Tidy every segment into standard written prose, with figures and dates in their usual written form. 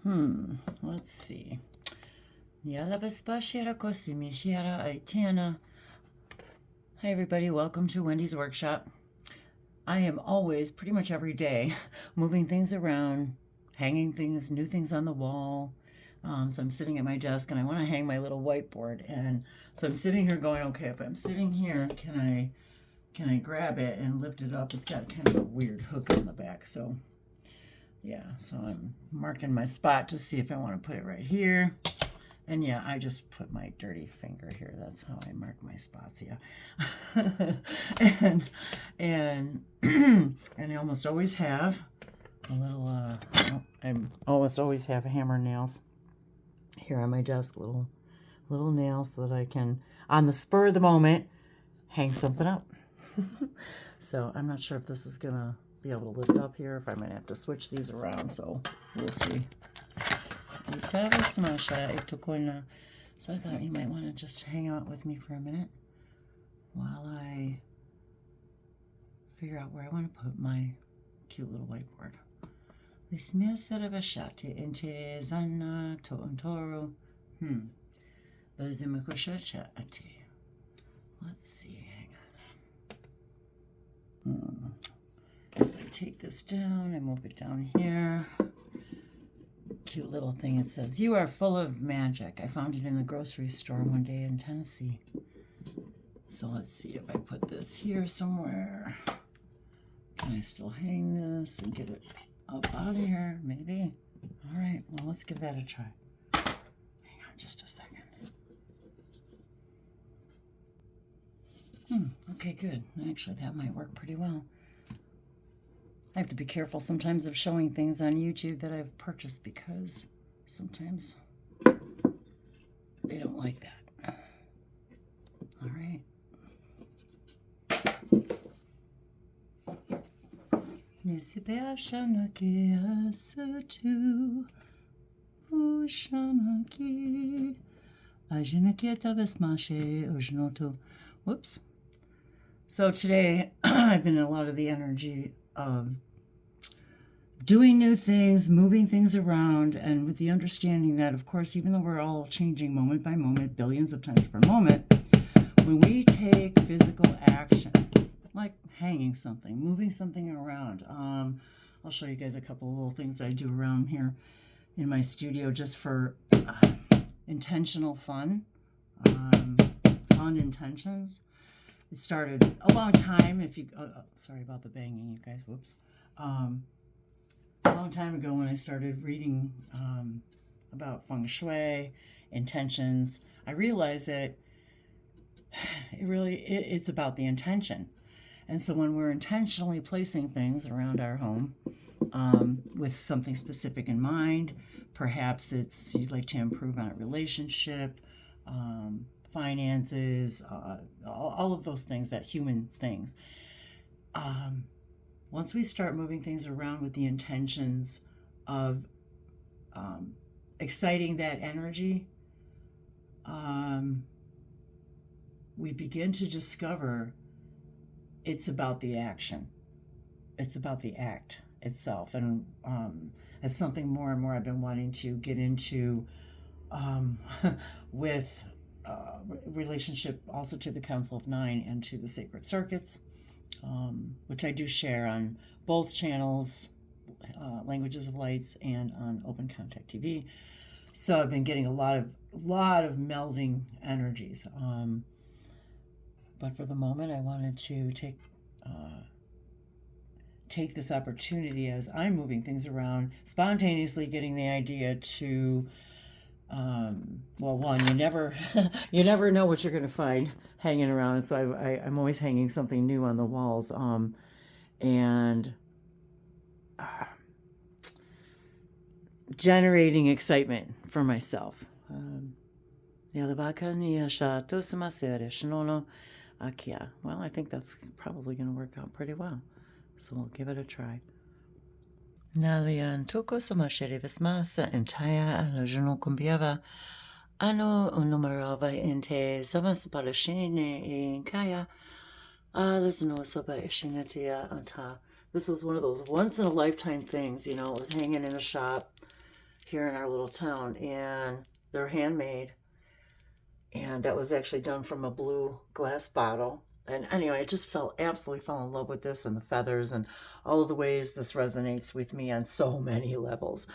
Let's see. Hi everybody, welcome to Wendy's Workshop. I am always, pretty much every day, moving things around, hanging things, new things on the wall. So I'm sitting at my desk and I want to hang my little whiteboard. And so I'm sitting here going, okay, if I'm sitting here, can I grab it and lift it up? It's got kind of a weird hook on the back. So yeah, so I'm marking my spot to see if I want to put it right here. And yeah, I just put my dirty finger here. That's how I mark my spots, yeah. and I almost always have a little, I almost always have hammer nails here on my desk, little nails so that I can, on the spur of the moment, hang something up. So I'm not sure if this is gonna be able to lift up here, if I'm gonna have to switch these around, so we'll see. So I thought you might want to just hang out with me for a minute while I figure out where I want to put my cute little whiteboard. Let's see, hang on. I take this down and move it down here. Cute little thing. It says, "You are full of magic." I found it in the grocery store one day in Tennessee. So let's see if I put this here somewhere. Can I still hang this and get it up out of here? Maybe. All right, well, let's give that a try. Hang on just a second. Okay, good. Actually, that might work pretty well. I have to be careful sometimes of showing things on YouTube that I've purchased because sometimes they don't like that. All right. Whoops. So today I've been in a lot of the energy of doing new things, moving things around, and with the understanding that, of course, even though we're all changing moment by moment, billions of times per moment, when we take physical action, like hanging something, moving something around, I'll show you guys a couple of little things I do around here in my studio just for intentional fun, fun intentions. It started a long time, if you, sorry about the banging, you guys, whoops. A long time ago when I started reading about feng shui, intentions, I realized that it's about the intention. And so when we're intentionally placing things around our home with something specific in mind, perhaps it's you'd like to improve on a relationship, finances, all of those things, that human things. Once we start moving things around with the intentions of exciting that energy, we begin to discover it's about the action. It's about the act itself. And it's something more and more I've been wanting to get into with relationship also to the Council of Nine and to the Sacred Circuits, which I do share on both channels, Languages of Lights and on Open Contact TV. So I've been getting a lot of melding energies. But for the moment, I wanted to take this opportunity as I'm moving things around, spontaneously getting the idea to, well, one, you never know what you're going to find hanging around. And so I'm always hanging something new on the walls, and generating excitement for myself. Well, I think that's probably going to work out pretty well. So we'll give it a try. Nalian toko samasherivasma sa entire alajano kumbiava ano unumerava inte samas parashine in kaya lisno saba ishinatia anta. This was one of those once in a lifetime things, you know. It was hanging in a shop here in our little town, and they're handmade. And that was actually done from a blue glass bottle. And anyway, I just absolutely fell in love with this and the feathers and all of the ways this resonates with me on so many levels.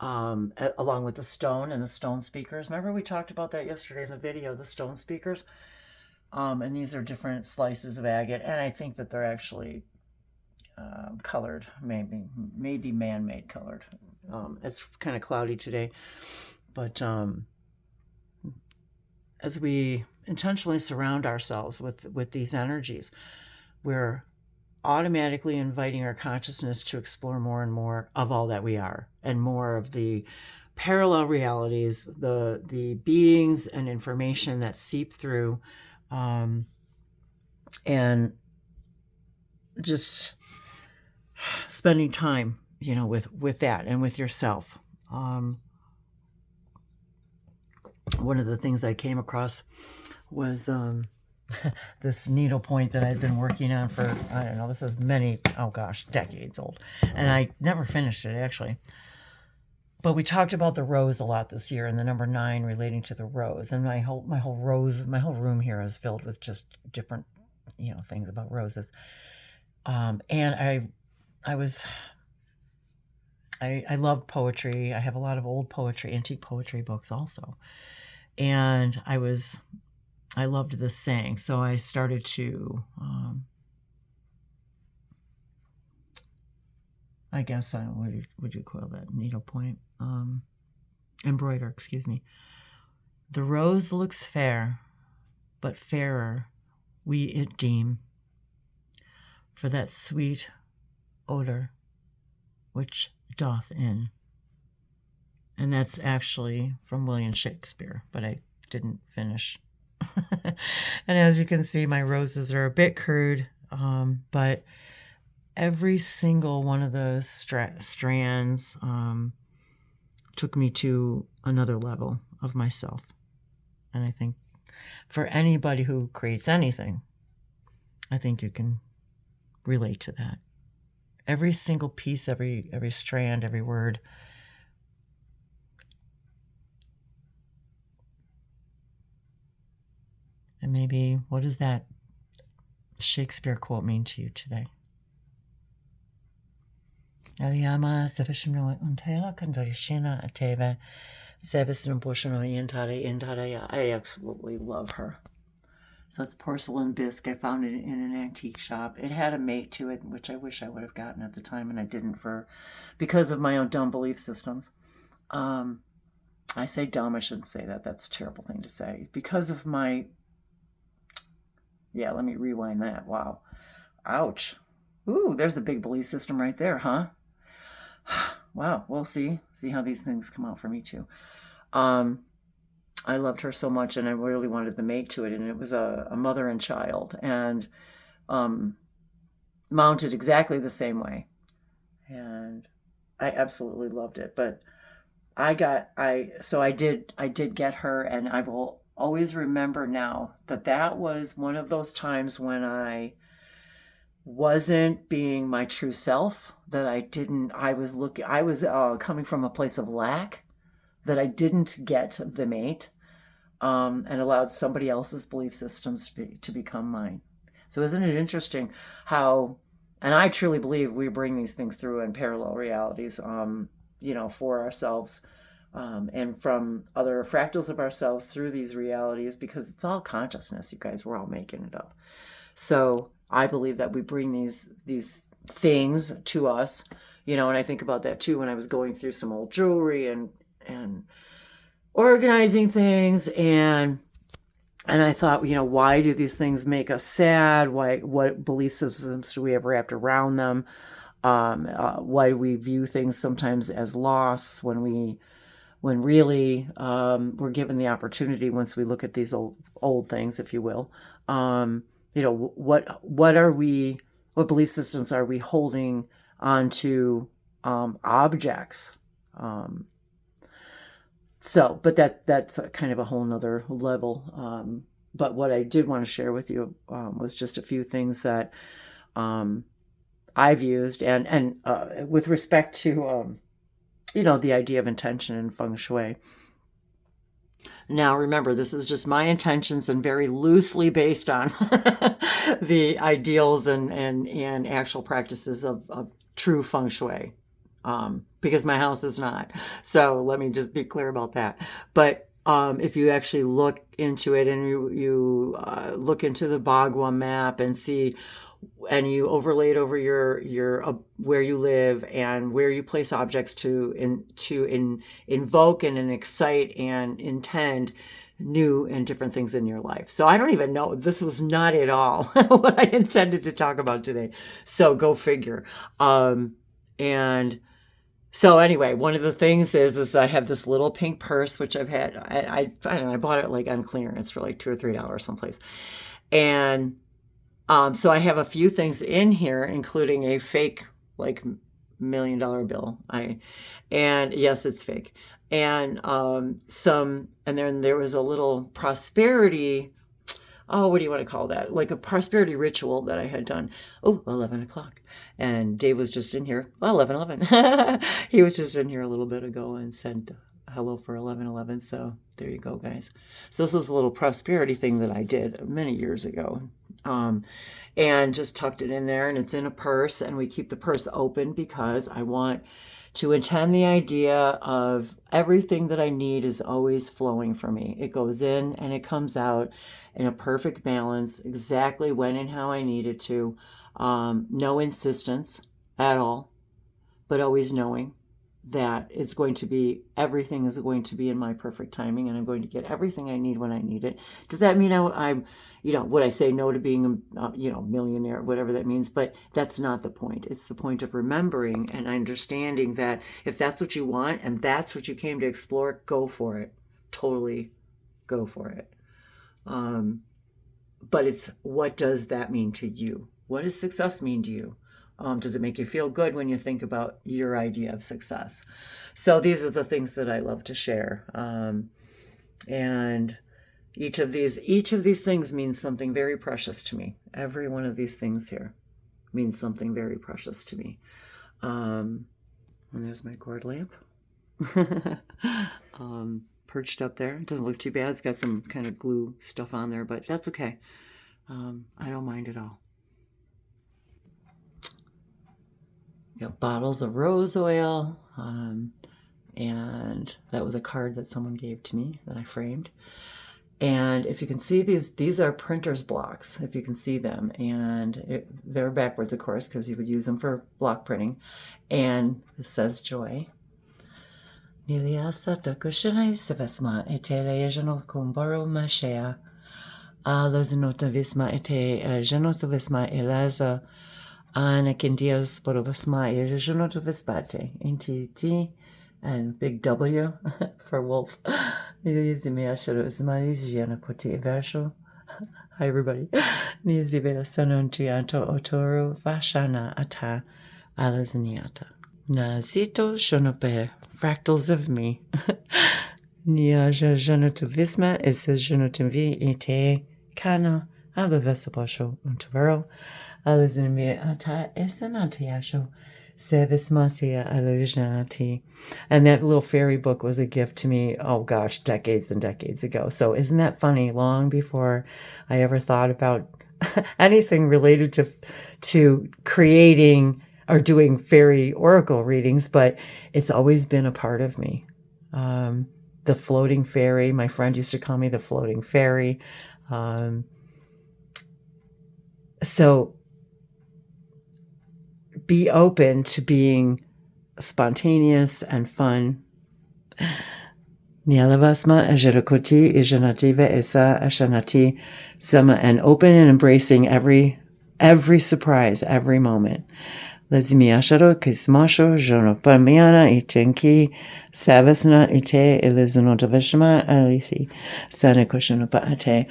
Along with the stone and the stone speakers. Remember we talked about that yesterday in the video, the stone speakers? And these are different slices of agate. And I think that they're actually colored, maybe man-made colored. It's kind of cloudy today. But as we intentionally surround ourselves with these energies, we're automatically inviting our consciousness to explore more and more of all that we are, and more of the parallel realities, the beings and information that seep through, and just spending time, with that and with yourself. One of the things I came across was this needlepoint that I'd been working on for, I don't know, this is decades old. And I never finished it, actually. But we talked about the rose a lot this year, and the number 9 relating to the rose. And my whole room here is filled with just different, things about roses. And I love poetry. I have a lot of old poetry, antique poetry books also. And I loved this saying, so I started to, I guess, what would you call that? Needlepoint? Embroider, excuse me. The rose looks fair, but fairer we it deem, for that sweet odor which doth in. And that's actually from William Shakespeare, but I didn't finish. And as you can see, my roses are a bit crude, but every single one of those strands took me to another level of myself. And I think for anybody who creates anything, I think you can relate to that. Every single piece, every strand, every word. And maybe, what does that Shakespeare quote mean to you today? I absolutely love her. So it's porcelain bisque. I found it in an antique shop. It had a mate to it, which I wish I would have gotten at the time, and I didn't because of my own dumb belief systems. I say dumb, I shouldn't say that. That's a terrible thing to say. Because of my... Yeah, let me rewind that. Wow. Ouch. Ooh, there's a big belief system right there, huh? Wow. We'll see how these things come out for me too. I loved her so much, and I really wanted the mate to it, and it was a mother and child, and mounted exactly the same way, and I absolutely loved it. But I did get her, and I will always remember now that was one of those times when I wasn't being my true self, that I was coming from a place of lack, that I didn't get the mate, and allowed somebody else's belief systems to become mine. So isn't it interesting how, and I truly believe we bring these things through in parallel realities, for ourselves, and from other fractals of ourselves through these realities, because it's all consciousness, you guys. We're all making it up. So I believe that we bring these things to us, and I think about that too when I was going through some old jewelry and organizing things, and I thought, why do these things make us sad? What belief systems do we have wrapped around them? Why do we view things sometimes as loss when really we're given the opportunity, once we look at these old things, if you will, what belief systems are we holding onto objects? But that's a kind of a whole nother level. But what I did want to share with you was just a few things that I've used, and with respect to the idea of intention in feng shui. Now, remember, this is just my intentions and very loosely based on the ideals and actual practices of true feng shui, because my house is not. So let me just be clear about that. But if you actually look into it and you look into the Bagua map and see, and you overlay it over your where you live and where you place objects to invoke and excite and intend new and different things in your life. So I don't even know. This was not at all what I intended to talk about today. So go figure. And so anyway, one of the things is I have this little pink purse, which I've had. I don't know, I bought it like on clearance for like $2 or $3 someplace. And so I have a few things in here, including a fake like $1 million bill. And yes, it's fake. And and then there was a little prosperity. Oh, what do you want to call that? Like a prosperity ritual that I had done. Oh, 11 o'clock. And Dave was just in here. Well, 11:11. He was just in here a little bit ago and said hello for 11:11. So there you go, guys. So this was a little prosperity thing that I did many years ago. And just tucked it in there, and it's in a purse, and we keep the purse open because I want to intend the idea of everything that I need is always flowing for me. It goes in and it comes out in a perfect balance, exactly when and how I need it to. No insistence at all, but always knowing that everything is going to be in my perfect timing, and I'm going to get everything I need when I need it. Does that mean I'm would I say no to being a, millionaire, whatever that means? But that's not the point. It's the point of remembering and understanding that if that's what you want and that's what you came to explore, go for it. Totally go for it. But it's, what does that mean to you? What does success mean to you? Does it make you feel good when you think about your idea of success? So these are the things that I love to share. And each of these things means something very precious to me. Every one of these things here means something very precious to me. And there's my gourd lamp. Perched up there. It doesn't look too bad. It's got some kind of glue stuff on there, but that's okay. I don't mind at all. Got bottles of rose oil, and that was a card that someone gave to me that I framed. And if you can see these are printer's blocks, if you can see them, and they're backwards, of course, because you would use them for block printing. And it says joy. Niliasa takushanai savasma etele jano kumbaro mashea. Lazanota visma ete janota visma elaza. Ana Kindias Borovasma Irjunotovispate NTT and big W for wolf. Hi everybody. Nizibea Sanontianto Otoro Vashana Ata Alazaniata. Nazito Shonope Fractals of me. Niaja Janotovisma is a Janotovi ete Kana Alavesabosho Untavero. Alazumia ata esanatiasho service-matia allusionati. And that little fairy book was a gift to me, oh gosh, decades and decades ago. So isn't that funny? Long before I ever thought about anything related to creating or doing fairy oracle readings, but it's always been a part of me. The floating fairy, my friend used to call me the floating fairy. So be open to being spontaneous and fun. Nialavasma ajirakoti ijanativa esa ashanati sama, and open and embracing every surprise, every moment. Lazimiasharo kismasho jonopamiana itenki savasna ite elizanotavashma alisi sanakoshanopa ate.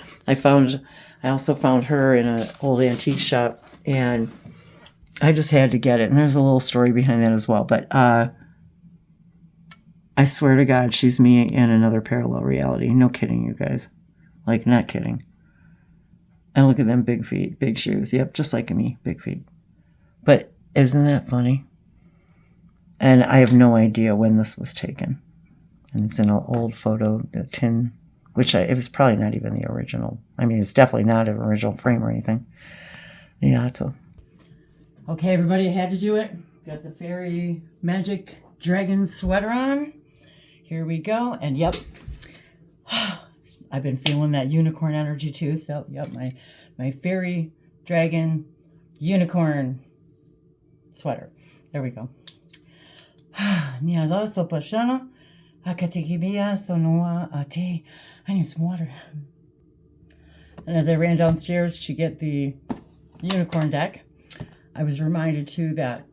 I also found her in an old antique shop, and I just had to get it. And there's a little story behind that as well. But I swear to God, she's me in another parallel reality. No kidding, you guys. Like, not kidding. And look at them big feet, big shoes. Yep, just like me, big feet. But isn't that funny? And I have no idea when this was taken. And it's in an old photo, a tin, it was probably not even the original. I mean, it's definitely not an original frame or anything. Yeah. Okay, everybody, I had to do it. Got the fairy magic dragon sweater on. Here we go. And yep, I've been feeling that unicorn energy too. So yep, my fairy dragon unicorn sweater. There we go. I need some water. And as I ran downstairs to get the unicorn deck, I was reminded too that,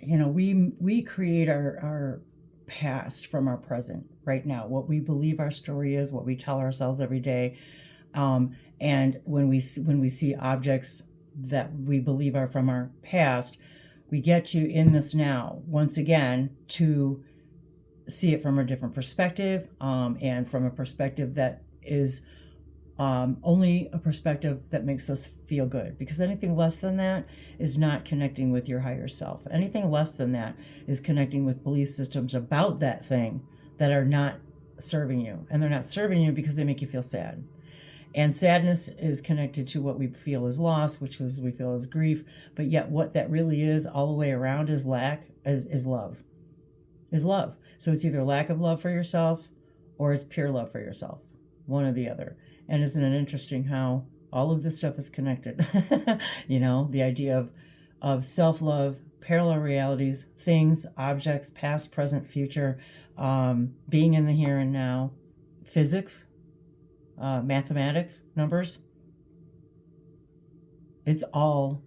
we create our past from our present right now, what we believe our story is, what we tell ourselves every day. And when we see objects that we believe are from our past, we get to, in this now, once again, to see it from a different perspective, and from a perspective that is only a perspective that makes us feel good, because anything less than that is not connecting with your higher self. Anything less than that is connecting with belief systems about that thing that are not serving you. And they're not serving you because they make you feel sad. And sadness is connected to what we feel is loss, which is we feel is grief. But yet what that really is all the way around is love. Is love. So it's either lack of love for yourself or it's pure love for yourself. One or the other. And isn't it interesting how all of this stuff is connected? The idea of self-love, parallel realities, things, objects, past, present, future, being in the here and now, physics, mathematics, numbers. It's all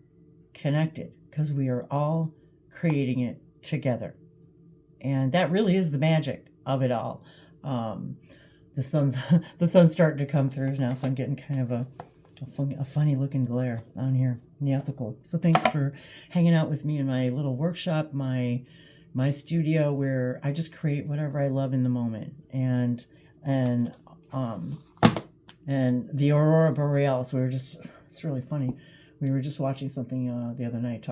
connected because we are all creating it together. And that really is the magic of it all. The sun's starting to come through now, so I'm getting kind of a funny looking glare on here. Yeah, that's cool. So thanks for hanging out with me in my little workshop, my studio, where I just create whatever I love in the moment. And the Aurora Borealis, it's really funny. We were just watching something the other night,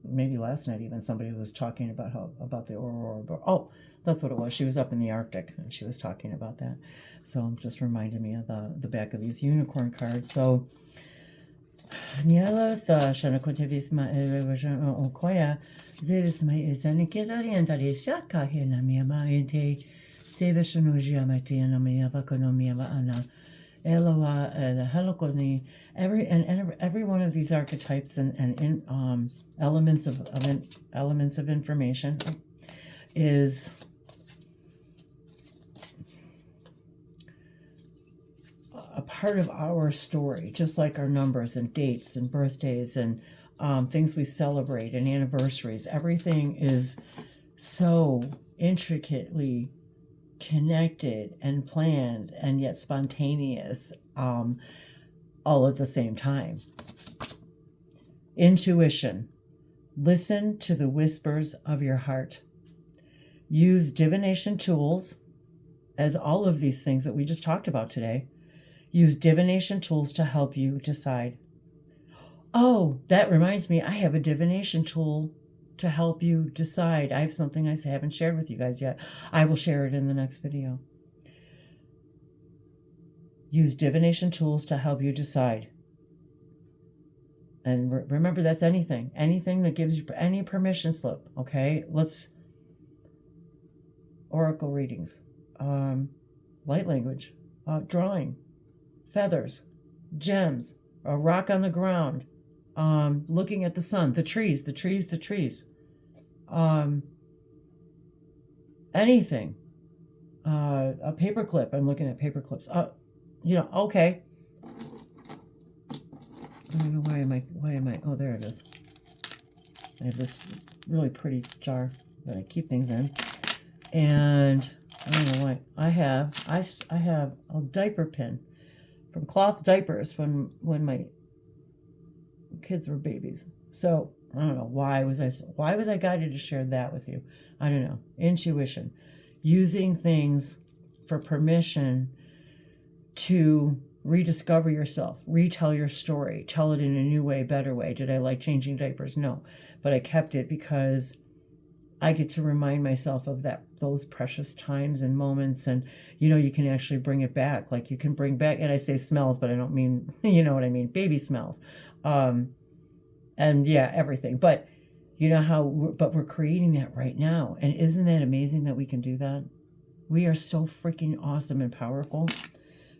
maybe last night even, somebody was talking about the Aurora Borealis. Oh, that's what it was. She was up in the Arctic and she was talking about that. So it just reminded me of the back of these unicorn cards. So every one of these archetypes and elements of information is a part of our story, just like our numbers and dates and birthdays and things we celebrate and anniversaries. Everything is so intricately connected and planned and yet spontaneous, all at the same time. Intuition. Listen to the whispers of your heart. Use divination tools, as all of these things that we just talked about today. Use divination tools to help you decide. Oh, that reminds me, I have a divination tool to help you decide. I have something I haven't shared with you guys yet. I will share it in the next video. Use divination tools to help you decide. And remember, that's anything that gives you any permission slip. Okay, oracle readings, light language, drawing, feathers, gems, a rock on the ground, looking at the sun, the trees, anything, a paperclip. I'm looking at paper clips. Okay. I don't know why am I, oh, there it is. I have this really pretty jar that I keep things in. And I don't know why. I have a diaper pin from cloth diapers when my kids were babies. So I don't know, why was I guided to share that with you? I don't know. Intuition. Using things for permission to rediscover yourself, retell your story, tell it in a new way, better way. Did I like changing diapers? No. But I kept it because I get to remind myself of those precious times and moments. And, you can actually bring it back. Like you can bring back, and I say smells, but I don't mean, you know what I mean? Baby smells. And yeah, everything. But but we're creating that right now. And isn't that amazing that we can do that? We are so freaking awesome and powerful.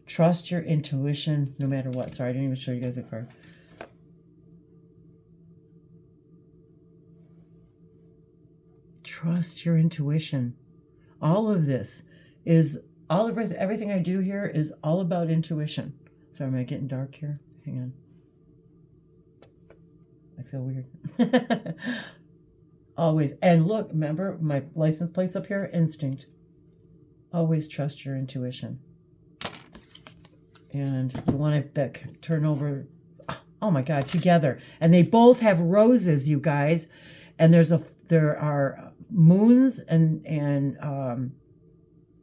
Trust your intuition no matter what. Sorry, I didn't even show you guys a card. Trust your intuition. All of this is, everything I do here is all about intuition. Sorry, am I getting dark here? Hang on. I feel weird. Always. And look, remember my license plate's up here? Instinct. Always trust your intuition. And the one that turn over, oh my God, together. And they both have roses, you guys. And there are moons and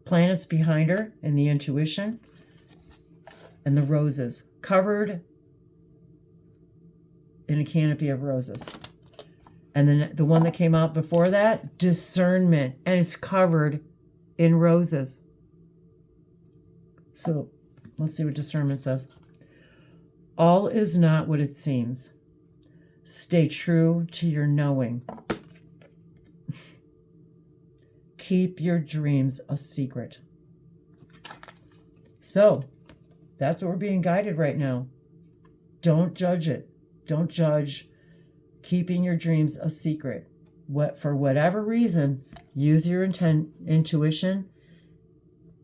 planets behind her in the intuition. And the roses covered in a canopy of roses. And then the one that came out before that, discernment. And it's covered in roses. So let's see what discernment says. All is not what it seems. Stay true to your knowing. Keep your dreams a secret. So that's what we're being guided right now. Don't judge it. Don't judge keeping your dreams a secret. For whatever reason, use your intuition,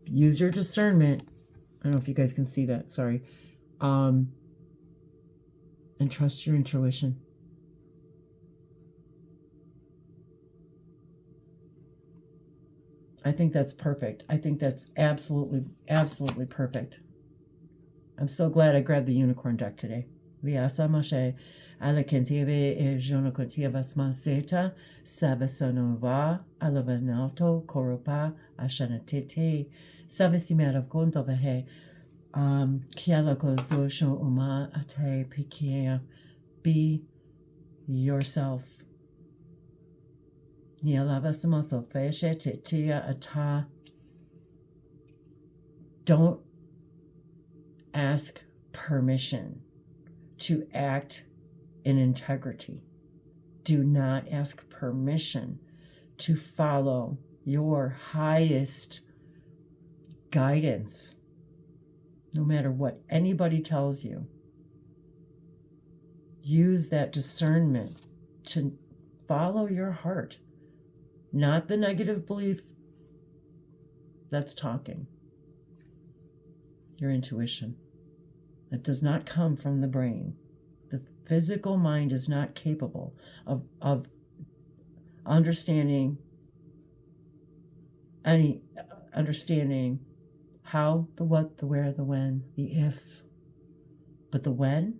use your discernment. I don't know if you guys can see that, sorry. And trust your intuition. I think that's perfect. I think that's absolutely, absolutely perfect. I'm so glad I grabbed the unicorn deck today. Vyasa Moshe, Alakenteve e Jonokotiva Smaseta, Savasonova, Alavanato, Koropa, Ashanatete, Savisimera Gondovahe, Kialako Zosho Uma Ate Pikia. Be yourself. Nialavasimoso Feshe Titia Ata. Don't ask permission to act in integrity. Do not ask permission to follow your highest guidance, no matter what anybody tells you. Use that discernment to follow your heart, not the negative belief that's talking. Your intuition. It does not come from the brain. The physical mind is not capable of understanding how, the what, the where, the when, the if. But the when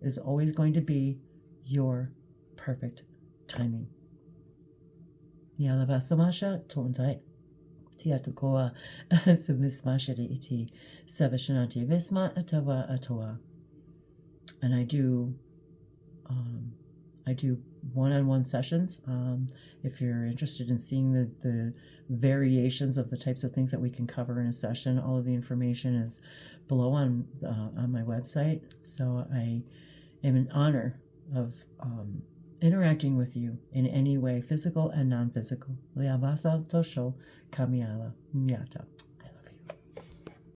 is always going to be your perfect timing. Yalavasamasha tontai. Tiatukoa submismashari iti savashanati visma atava atoa. And I do one-on-one sessions. If you're interested in seeing the variations of the types of things that we can cover in a session, all of the information is below on my website. So I am in honor of interacting with you in any way, physical and non-physical. Liavasa tosho kamiala myata.